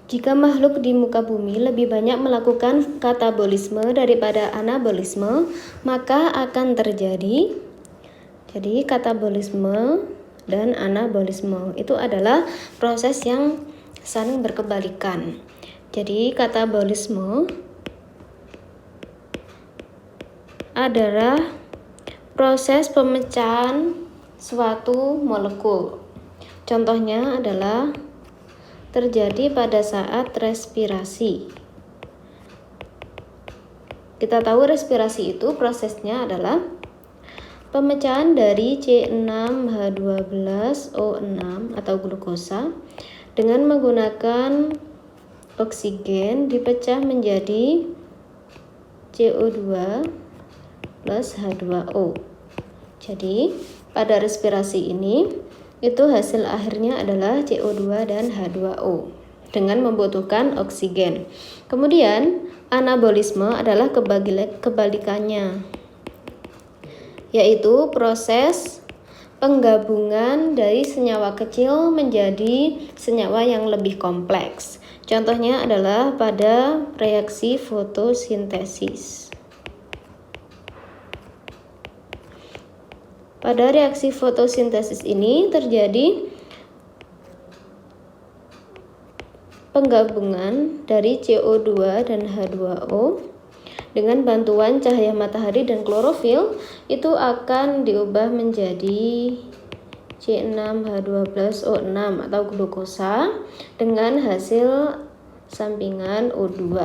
Jika makhluk di muka bumi lebih banyak melakukan katabolisme daripada anabolisme, maka akan terjadi katabolisme dan anabolisme. Itu adalah proses yang saling berkebalikan. Jadi katabolisme adalah proses pemecahan suatu molekul. Contohnya adalah terjadi pada saat respirasi. Kita tahu respirasi itu prosesnya adalah pemecahan dari C6H12O6 atau glukosa dengan menggunakan oksigen dipecah menjadi CO2 plus H2O. Jadi pada respirasi ini itu hasil akhirnya adalah CO2 dan H2O dengan membutuhkan oksigen. Kemudian anabolisme adalah kebalikannya, yaitu proses penggabungan dari senyawa kecil menjadi senyawa yang lebih kompleks. Contohnya adalah pada reaksi fotosintesis. Pada reaksi fotosintesis ini terjadi penggabungan dari CO2 dan H2O dengan bantuan cahaya matahari dan klorofil, itu akan diubah menjadi C6H12O6 atau glukosa dengan hasil sampingan O2.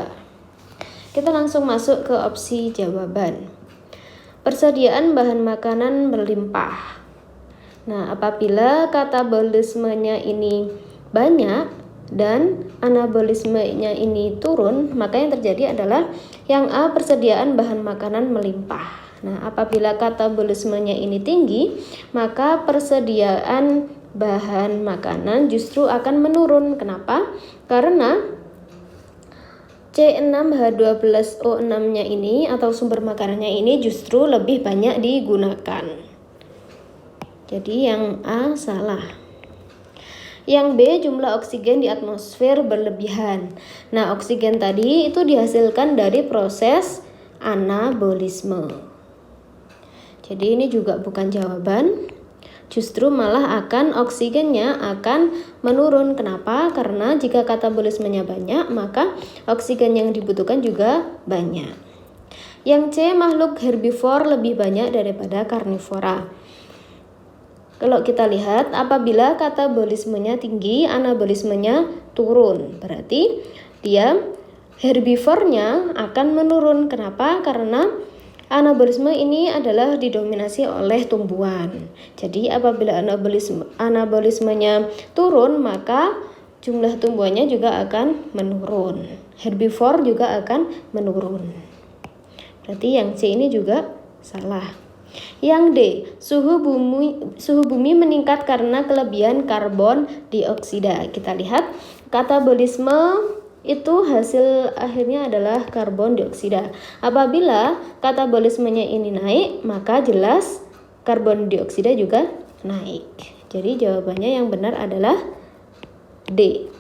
Kita langsung masuk ke opsi jawaban. Persediaan bahan makanan berlimpah. Nah, apabila katabolismenya ini banyak dan anabolismenya ini turun, maka yang terjadi adalah yang A, persediaan bahan makanan melimpah. Nah, apabila katabolismenya ini tinggi, maka persediaan bahan makanan justru akan menurun. Kenapa? Karena C6H12O6-nya ini atau sumber makanannya ini justru lebih banyak digunakan. Jadi yang A salah. Yang B, jumlah oksigen di atmosfer berlebihan. Nah, oksigen tadi itu dihasilkan dari proses anabolisme. Jadi ini juga bukan jawaban. Justru malah oksigennya akan menurun. Kenapa? Karena jika katabolismenya banyak, maka oksigen yang dibutuhkan juga banyak. Yang C, makhluk herbivor lebih banyak daripada karnivora. Kalau kita lihat, apabila katabolismenya tinggi, anabolismenya turun. Berarti dia herbivornya akan menurun. Kenapa? Karena anabolisme ini adalah didominasi oleh tumbuhan. Jadi apabila anabolismenya turun, maka jumlah tumbuhannya juga akan menurun. Herbivor juga akan menurun. Berarti yang C ini juga salah. Yang D, suhu bumi meningkat karena kelebihan karbon dioksida. Kita lihat katabolisme itu hasil akhirnya adalah karbon dioksida. Apabila katabolismenya ini naik, maka jelas karbon dioksida juga naik. Jadi jawabannya yang benar adalah D.